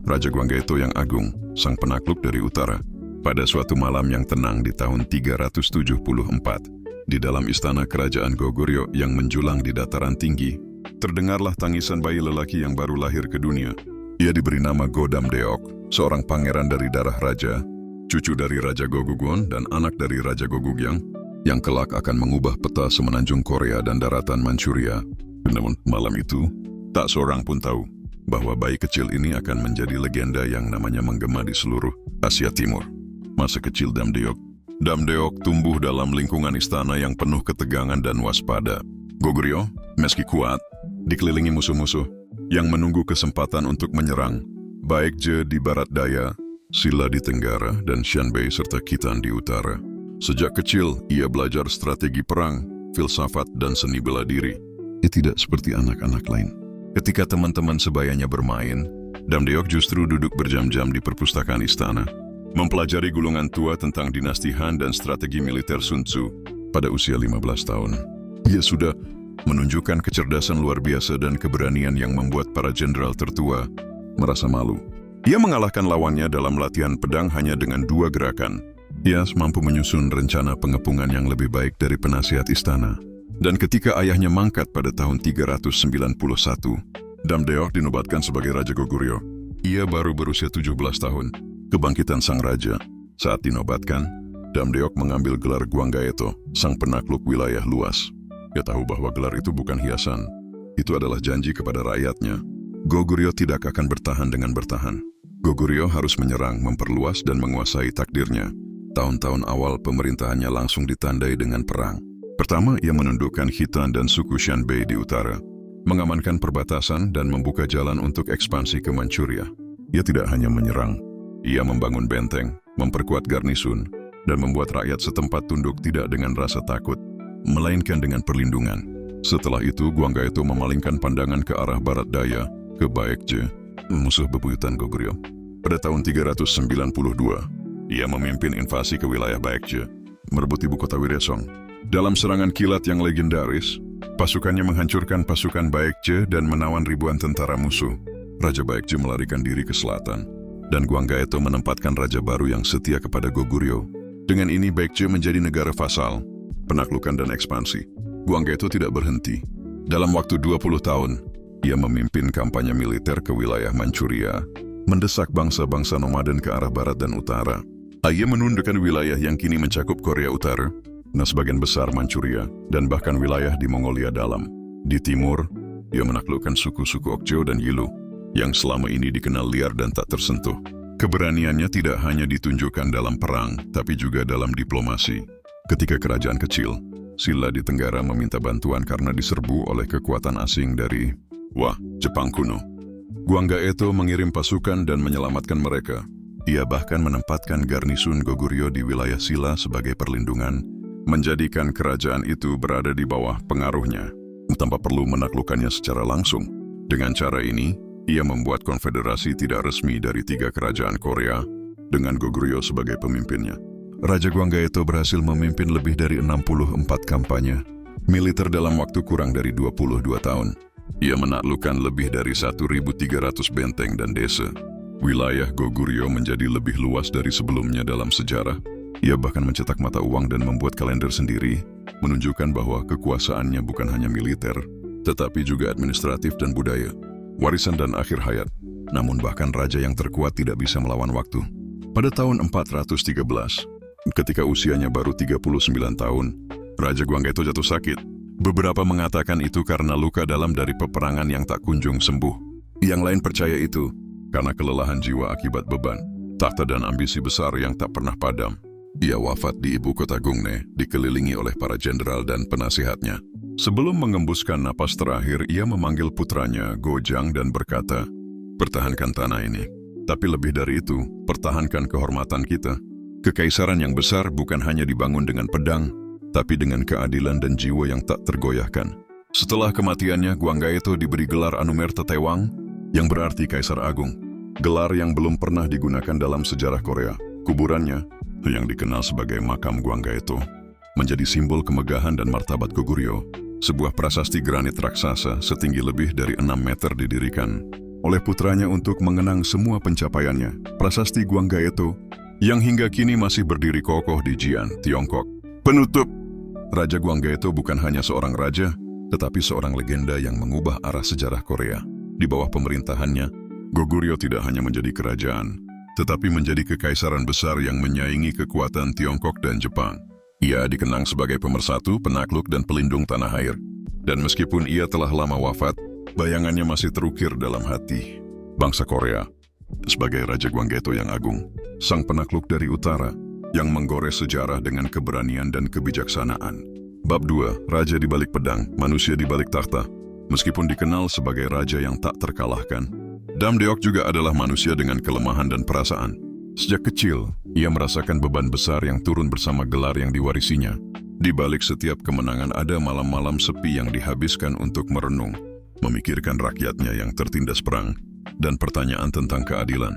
Raja Gwanggaeto yang agung, sang penakluk dari utara. Pada suatu malam yang tenang di tahun 374, di dalam istana kerajaan Goguryeo yang menjulang di dataran tinggi, terdengarlah tangisan bayi lelaki yang baru lahir ke dunia. Ia diberi nama Go Damdeok, seorang pangeran dari darah raja, cucu dari Raja Goguryeo dan anak dari Raja Goguryeo, yang kelak akan mengubah peta semenanjung Korea dan daratan Manchuria. Namun malam itu, tak seorang pun tahu bahwa bayi kecil ini akan menjadi legenda yang namanya menggema di seluruh Asia Timur. Masa kecil Damdeok. Damdeok tumbuh dalam lingkungan istana yang penuh ketegangan dan waspada. Goguryeo, meski kuat, dikelilingi musuh-musuh yang menunggu kesempatan untuk menyerang, baik Je di barat daya, Silla di tenggara, dan Xianbei serta Khitan di utara. Sejak kecil, ia belajar strategi perang, filsafat, dan seni bela diri. Ia tidak seperti anak-anak lain. Ketika teman-teman sebayanya bermain, Damdeok justru duduk berjam-jam di perpustakaan istana, mempelajari gulungan tua tentang dinasti Han dan strategi militer Sun Tzu. Pada usia 15 tahun, ia sudah menunjukkan kecerdasan luar biasa dan keberanian yang membuat para jenderal tertua merasa malu. Ia mengalahkan lawannya dalam latihan pedang hanya dengan 2 gerakan. Ia mampu menyusun rencana pengepungan yang lebih baik dari penasihat istana. Dan ketika ayahnya mangkat pada tahun 391, Damdeok dinobatkan sebagai Raja Goguryeo. Ia baru berusia 17 tahun. Kebangkitan sang raja. Saat dinobatkan, Damdeok mengambil gelar Gwanggaeto, sang penakluk wilayah luas. Ia tahu bahwa gelar itu bukan hiasan. Itu adalah janji kepada rakyatnya. Goguryeo tidak akan bertahan dengan bertahan. Goguryeo harus menyerang, memperluas, dan menguasai takdirnya. Tahun-tahun awal pemerintahannya langsung ditandai dengan perang. Pertama, ia menundukkan Khitan dan suku Xianbei di utara, mengamankan perbatasan dan membuka jalan untuk ekspansi ke Manchuria. Ia tidak hanya menyerang, ia membangun benteng, memperkuat garnisun, dan membuat rakyat setempat tunduk tidak dengan rasa takut, melainkan dengan perlindungan. Setelah itu, Gwanggaeto memalingkan pandangan ke arah barat daya, ke Baekje, musuh bebuyutan Goguryeo. Pada tahun 392, ia memimpin invasi ke wilayah Baekje, merebut ibu kota Wiresong. Dalam serangan kilat yang legendaris, pasukannya menghancurkan pasukan Baekje dan menawan ribuan tentara musuh. Raja Baekje melarikan diri ke selatan, dan Gwanggaeto menempatkan raja baru yang setia kepada Goguryeo. Dengan ini Baekje menjadi negara vasal, penaklukan dan ekspansi. Gwanggaeto tidak berhenti. Dalam waktu 20 tahun, ia memimpin kampanye militer ke wilayah Manchuria, mendesak bangsa-bangsa nomaden ke arah barat dan utara. Ia menundukkan wilayah yang kini mencakup Korea Utara, sebagian besar Manchuria, dan bahkan wilayah di Mongolia Dalam. Di timur, ia menaklukkan suku-suku Okjo dan Yilu, yang selama ini dikenal liar dan tak tersentuh. Keberaniannya tidak hanya ditunjukkan dalam perang, tapi juga dalam diplomasi. Ketika kerajaan kecil, Silla di Tenggara meminta bantuan karena diserbu oleh kekuatan asing dari Jepang kuno. Gwanggaeto mengirim pasukan dan menyelamatkan mereka. Ia bahkan menempatkan garnisun Goguryeo di wilayah Silla sebagai perlindungan, menjadikan kerajaan itu berada di bawah pengaruhnya, tanpa perlu menaklukkannya secara langsung. Dengan cara ini, ia membuat konfederasi tidak resmi dari 3 kerajaan Korea, dengan Goguryeo sebagai pemimpinnya. Raja Gwanggaeto berhasil memimpin lebih dari 64 kampanye militer dalam waktu kurang dari 22 tahun. Ia menaklukkan lebih dari 1.300 benteng dan desa. Wilayah Goguryeo menjadi lebih luas dari sebelumnya dalam sejarah. Ia bahkan mencetak mata uang dan membuat kalender sendiri, menunjukkan bahwa kekuasaannya bukan hanya militer, tetapi juga administratif dan budaya, warisan dan akhir hayat. Namun bahkan raja yang terkuat tidak bisa melawan waktu. Pada tahun 413, ketika usianya baru 39 tahun, Raja Gwanggaeto jatuh sakit. Beberapa mengatakan itu karena luka dalam dari peperangan yang tak kunjung sembuh. Yang lain percaya itu karena kelelahan jiwa akibat beban, takhta dan ambisi besar yang tak pernah padam. Ia wafat di ibu kota Gungne, dikelilingi oleh para jenderal dan penasihatnya. Sebelum mengembuskan napas terakhir, ia memanggil putranya, Gojang, dan berkata, "Pertahankan tanah ini. Tapi lebih dari itu, pertahankan kehormatan kita. Kekaisaran yang besar bukan hanya dibangun dengan pedang, tapi dengan keadilan dan jiwa yang tak tergoyahkan." Setelah kematiannya, Gwanggaeto diberi gelar Anumerta Tewang, yang berarti Kaisar Agung. Gelar yang belum pernah digunakan dalam sejarah Korea. Kuburannya, yang dikenal sebagai Makam Gwanggaeto, menjadi simbol kemegahan dan martabat Goguryeo. Sebuah prasasti granit raksasa setinggi lebih dari 6 meter didirikan oleh putranya untuk mengenang semua pencapaiannya, prasasti Guanggaeto, yang hingga kini masih berdiri kokoh di Jian, Tiongkok. Penutup, Raja Guanggaeto bukan hanya seorang raja, tetapi seorang legenda yang mengubah arah sejarah Korea. Di bawah pemerintahannya, Goguryeo tidak hanya menjadi kerajaan, tetapi menjadi kekaisaran besar yang menyaingi kekuatan Tiongkok dan Jepang. Ia dikenang sebagai pemersatu, penakluk, dan pelindung tanah air. Dan meskipun ia telah lama wafat, bayangannya masih terukir dalam hati bangsa Korea sebagai Raja Guanggaeto yang agung, sang penakluk dari utara yang menggores sejarah dengan keberanian dan kebijaksanaan. Bab 2, Raja di balik pedang, manusia di balik takhta. Meskipun dikenal sebagai raja yang tak terkalahkan, Dam Deok juga adalah manusia dengan kelemahan dan perasaan. Sejak kecil, ia merasakan beban besar yang turun bersama gelar yang diwarisinya. Di balik setiap kemenangan ada malam-malam sepi yang dihabiskan untuk merenung, memikirkan rakyatnya yang tertindas perang, dan pertanyaan tentang keadilan.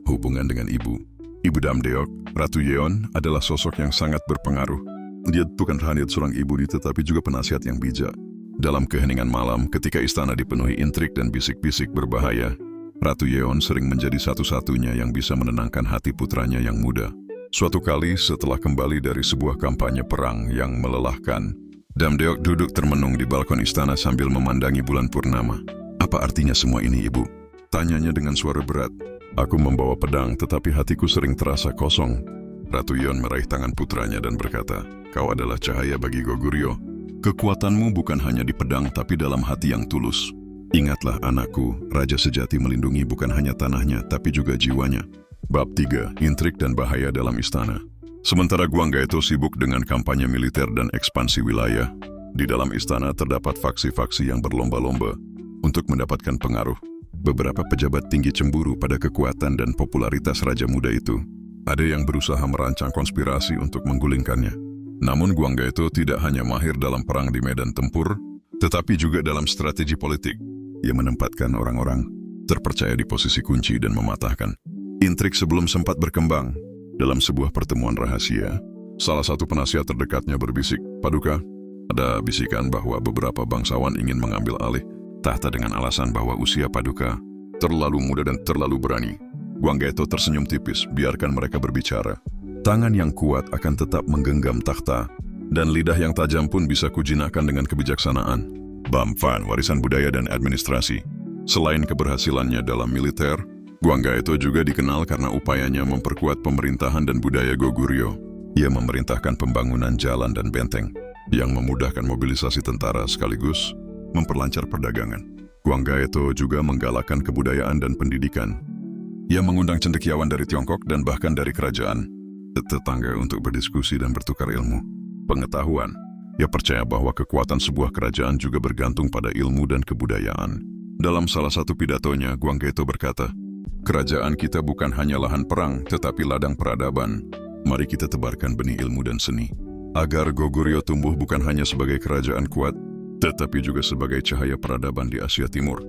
Hubungan dengan ibu Dam Deok, Ratu Yeon, adalah sosok yang sangat berpengaruh. Dia bukan hanya seorang ibu tetapi juga penasihat yang bijak. Dalam keheningan malam, ketika istana dipenuhi intrik dan bisik-bisik berbahaya, Ratu Yeon sering menjadi satu-satunya yang bisa menenangkan hati putranya yang muda. Suatu kali setelah kembali dari sebuah kampanye perang yang melelahkan, Dam Deok duduk termenung di balkon istana sambil memandangi bulan purnama. "Apa artinya semua ini, Ibu?" tanyanya dengan suara berat. "Aku membawa pedang, tetapi hatiku sering terasa kosong." Ratu Yeon meraih tangan putranya dan berkata, "Kau adalah cahaya bagi Goguryeo. Kekuatanmu bukan hanya di pedang, tapi dalam hati yang tulus. Ingatlah anakku, raja sejati melindungi bukan hanya tanahnya, tapi juga jiwanya." Bab 3, Intrik dan bahaya dalam istana. Sementara Guanggaeto sibuk dengan kampanye militer dan ekspansi wilayah, di dalam istana terdapat faksi-faksi yang berlomba-lomba untuk mendapatkan pengaruh. Beberapa pejabat tinggi cemburu pada kekuatan dan popularitas raja muda itu. Ada yang berusaha merancang konspirasi untuk menggulingkannya. Namun Guanggaeto tidak hanya mahir dalam perang di medan tempur, tetapi juga dalam strategi politik. Ia menempatkan orang-orang terpercaya di posisi kunci dan mematahkan intrik sebelum sempat berkembang. Dalam sebuah pertemuan rahasia, salah satu penasihat terdekatnya berbisik, "Paduka, ada bisikan bahwa beberapa bangsawan ingin mengambil alih tahta dengan alasan bahwa usia Paduka terlalu muda dan terlalu berani." Guanggaeto tersenyum tipis, "Biarkan mereka berbicara. Tangan yang kuat akan tetap menggenggam takhta, dan lidah yang tajam pun bisa kujinakkan dengan kebijaksanaan." Bab 4, Warisan budaya dan administrasi. Selain keberhasilannya dalam militer, Guanggaeto juga dikenal karena upayanya memperkuat pemerintahan dan budaya Goguryeo. Ia memerintahkan pembangunan jalan dan benteng, yang memudahkan mobilisasi tentara sekaligus memperlancar perdagangan. Guanggaeto juga menggalakkan kebudayaan dan pendidikan. Ia mengundang cendekiawan dari Tiongkok dan bahkan dari kerajaan tetangga untuk berdiskusi dan bertukar ilmu pengetahuan. Ia percaya bahwa kekuatan sebuah kerajaan juga bergantung pada ilmu dan kebudayaan. Dalam salah satu pidatonya, Guanggaeto berkata, "Kerajaan kita bukan hanya lahan perang, tetapi ladang peradaban. Mari kita tebarkan benih ilmu dan seni, agar Goguryeo tumbuh bukan hanya sebagai kerajaan kuat, tetapi juga sebagai cahaya peradaban di Asia Timur."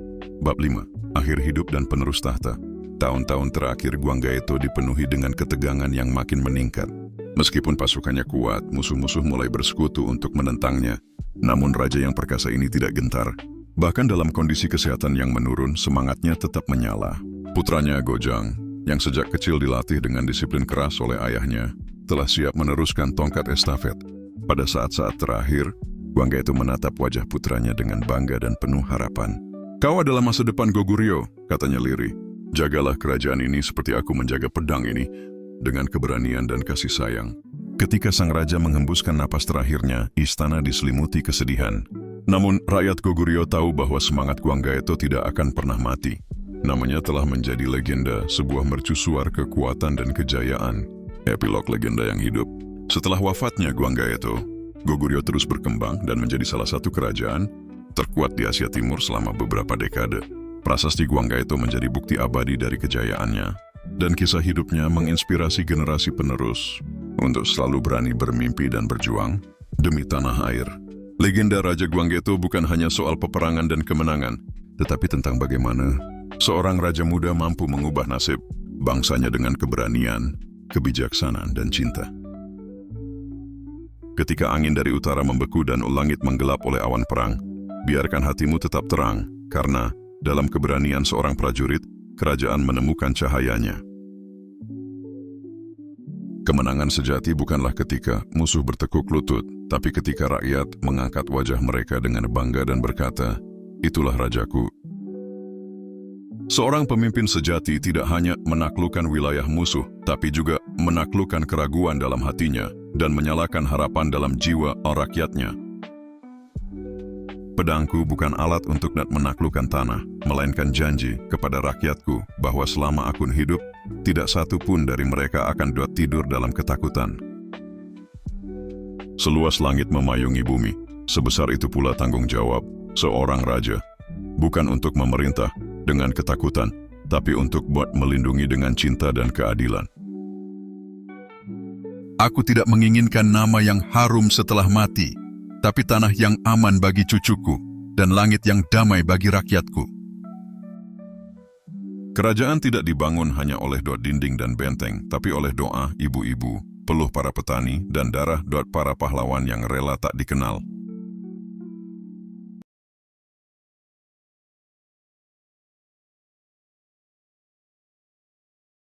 Bab 5, Akhir hidup dan penerus tahta. Tahun-tahun terakhir Guanggaeto dipenuhi dengan ketegangan yang makin meningkat. Meskipun pasukannya kuat, musuh-musuh mulai bersekutu untuk menentangnya. Namun raja yang perkasa ini tidak gentar. Bahkan dalam kondisi kesehatan yang menurun, semangatnya tetap menyala. Putranya Gojang, yang sejak kecil dilatih dengan disiplin keras oleh ayahnya, telah siap meneruskan tongkat estafet. Pada saat-saat terakhir, Guanggaeto menatap wajah putranya dengan bangga dan penuh harapan. "Kau adalah masa depan Goguryeo," katanya lirih. "Jagalah kerajaan ini seperti aku menjaga pedang ini, dengan keberanian dan kasih sayang." Ketika sang raja menghembuskan napas terakhirnya, istana diselimuti kesedihan. Namun rakyat Goguryeo tahu bahwa semangat Guanggaeto tidak akan pernah mati. Namanya telah menjadi legenda, sebuah mercusuar kekuatan dan kejayaan. Epilog legenda yang hidup. Setelah wafatnya Guanggaeto, Goguryeo terus berkembang dan menjadi salah satu kerajaan terkuat di Asia Timur selama beberapa dekade. Prasasti Guanggaeto menjadi bukti abadi dari kejayaannya, dan kisah hidupnya menginspirasi generasi penerus untuk selalu berani bermimpi dan berjuang demi tanah air. Legenda Raja Guanggaeto bukan hanya soal peperangan dan kemenangan, tetapi tentang bagaimana seorang raja muda mampu mengubah nasib bangsanya dengan keberanian, kebijaksanaan, dan cinta. Ketika angin dari utara membeku dan langit menggelap oleh awan perang, biarkan hatimu tetap terang, karena dalam keberanian seorang prajurit, kerajaan menemukan cahayanya. Kemenangan sejati bukanlah ketika musuh bertekuk lutut, tapi ketika rakyat mengangkat wajah mereka dengan bangga dan berkata, "Itulah rajaku." Seorang pemimpin sejati tidak hanya menaklukkan wilayah musuh, tapi juga menaklukkan keraguan dalam hatinya dan menyalakan harapan dalam jiwa rakyatnya. Pedangku bukan alat untuk menaklukkan tanah, melainkan janji kepada rakyatku bahwa selama aku hidup, tidak satu pun dari mereka akan tidur dalam ketakutan. Seluas langit memayungi bumi, sebesar itu pula tanggung jawab seorang raja. Bukan untuk memerintah dengan ketakutan, tapi untuk melindungi dengan cinta dan keadilan. Aku tidak menginginkan nama yang harum setelah mati, tapi tanah yang aman bagi cucuku, dan langit yang damai bagi rakyatku. Kerajaan tidak dibangun hanya oleh dinding dan benteng, tapi oleh doa ibu-ibu, peluh para petani, dan darah para pahlawan yang rela tak dikenal.